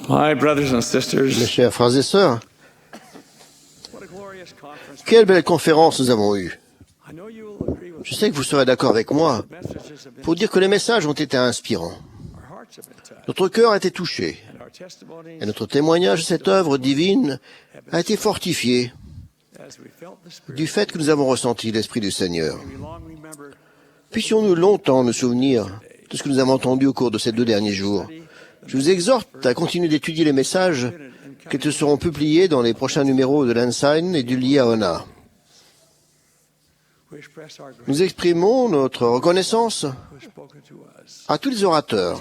My brothers and Mes sisters, chers frères et sœurs, quelle belle conférence nous avons eue. Je sais que vous serez d'accord avec moi pour dire que les messages ont été inspirants. Notre cœur a été touché et notre témoignage de cette œuvre divine a été fortifié du fait que nous avons ressenti l'Esprit du Seigneur. Puissions-nous longtemps nous souvenir de ce que nous avons entendu au cours de ces 2 derniers jours. Je vous exhorte à continuer d'étudier les messages qui seront publiés dans les prochains numéros de l'Ensign et du Liaona. Nous exprimons notre reconnaissance à tous les orateurs,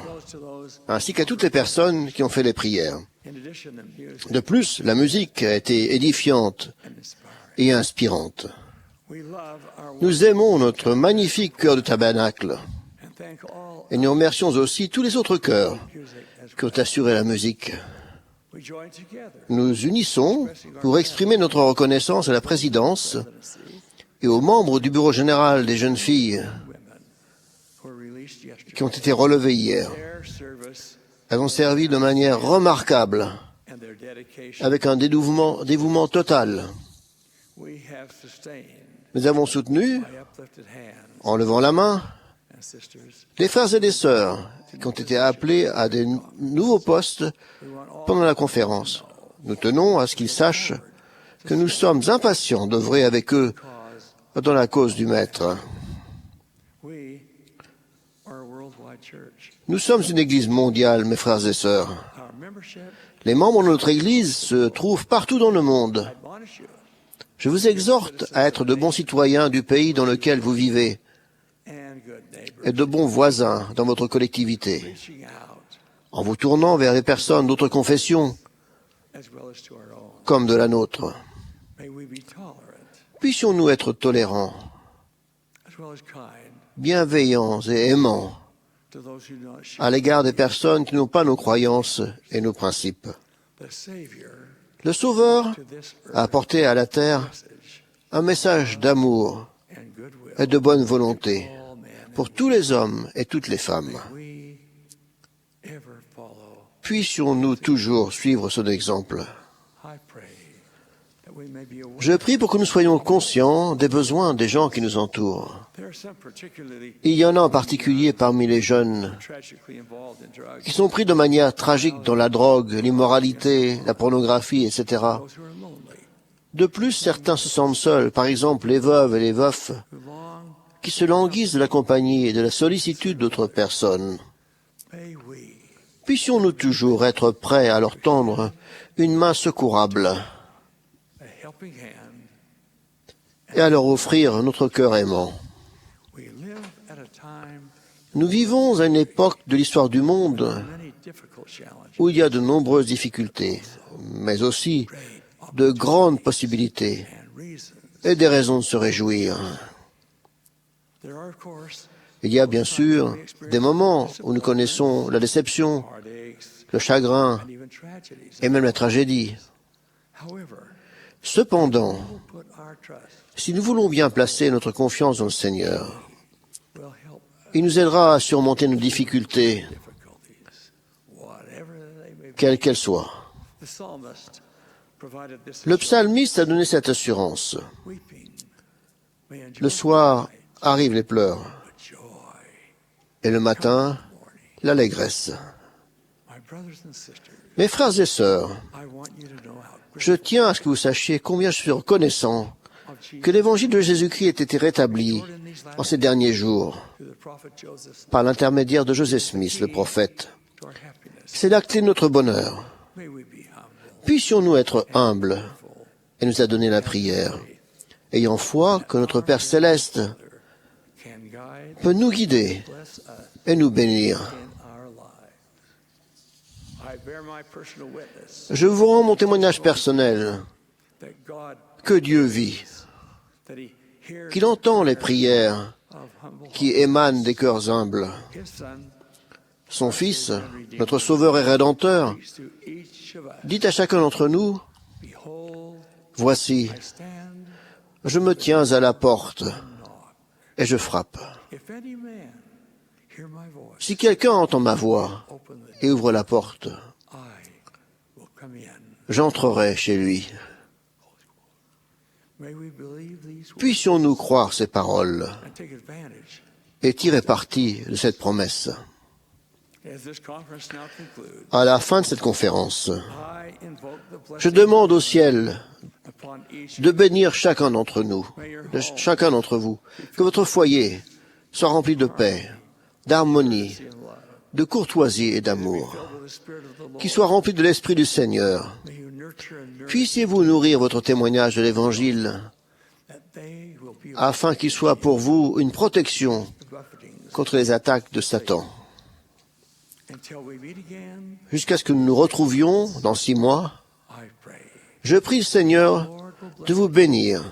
ainsi qu'à toutes les personnes qui ont fait les prières. De plus, la musique a été édifiante et inspirante. Nous aimons notre magnifique chœur de tabernacle et nous remercions aussi tous les autres chœurs qui ont assuré la musique. Nous unissons pour exprimer notre reconnaissance à la présidence et aux membres du bureau général des jeunes filles qui ont été relevées hier. Elles ont servi de manière remarquable, avec un dévouement total. Nous avons soutenu, en levant la main, les frères et les sœurs qui ont été appelés à des nouveaux postes pendant la conférence. Nous tenons à ce qu'ils sachent que nous sommes impatients d'œuvrer avec eux dans la cause du Maître. Nous sommes une Église mondiale, mes frères et sœurs. Les membres de notre Église se trouvent partout dans le monde. Je vous exhorte à être de bons citoyens du pays dans lequel vous vivez et de bons voisins dans votre collectivité, en vous tournant vers les personnes d'autres confessions comme de la nôtre. Puissions-nous être tolérants, bienveillants et aimants à l'égard des personnes qui n'ont pas nos croyances et nos principes. Le Sauveur a apporté à la terre un message d'amour et de bonne volonté pour tous les hommes et toutes les femmes. Puissions-nous toujours suivre son exemple. Je prie pour que nous soyons conscients des besoins des gens qui nous entourent. Il y en a en particulier parmi les jeunes qui sont pris de manière tragique dans la drogue, l'immoralité, la pornographie, etc. De plus, certains se sentent seuls, par exemple les veuves et les veufs, qui se languissent de la compagnie et de la sollicitude d'autres personnes. Puissions-nous toujours être prêts à leur tendre une main secourable et à leur offrir notre cœur aimant. Nous vivons à une époque de l'histoire du monde où il y a de nombreuses difficultés, mais aussi de grandes possibilités et des raisons de se réjouir. Il y a bien sûr des moments où nous connaissons la déception, le chagrin et même la tragédie. Cependant, si nous voulons bien placer notre confiance dans le Seigneur, il nous aidera à surmonter nos difficultés, quelles qu'elles soient. Le psalmiste a donné cette assurance. Le soir arrivent les pleurs, et le matin, l'allégresse. Mes frères et sœurs, je tiens à ce que vous sachiez combien je suis reconnaissant que l'évangile de Jésus-Christ ait été rétabli en ces derniers jours par l'intermédiaire de Joseph Smith, le prophète. C'est la clé de notre bonheur. Puissions-nous être humbles et nous adonner la prière, ayant foi que notre Père céleste peut nous guider et nous bénir. Je vous rends mon témoignage personnel que Dieu vit, qu'il entend les prières qui émanent des cœurs humbles. Son Fils, notre Sauveur et Rédempteur, dit à chacun d'entre nous, « Voici, je me tiens à la porte et je frappe. Si quelqu'un entend ma voix et ouvre la porte, j'entrerai chez lui. Puissions-nous croire ces paroles et tirer parti de cette promesse. À la fin de cette conférence, je demande au ciel de bénir chacun d'entre nous, chacun d'entre vous, que votre foyer soit rempli de paix, d'harmonie, de courtoisie et d'amour, qu'il soit rempli de l'Esprit du Seigneur. Puissiez-vous nourrir votre témoignage de l'Évangile, afin qu'il soit pour vous une protection contre les attaques de Satan. Jusqu'à ce que nous nous retrouvions dans 6 mois, je prie le Seigneur de vous bénir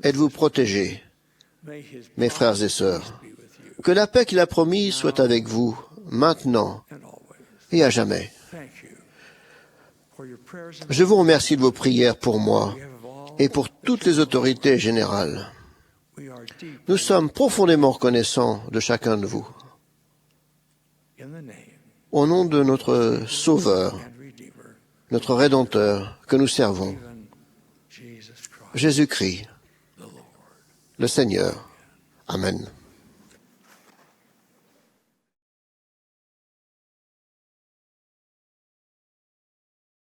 et de vous protéger, mes frères et sœurs. Que la paix qu'il a promise soit avec vous, maintenant et à jamais. Je vous remercie de vos prières pour moi et pour toutes les autorités générales. Nous sommes profondément reconnaissants de chacun de vous. Au nom de notre Sauveur, notre Rédempteur, que nous servons, Jésus-Christ, le Seigneur. Amen.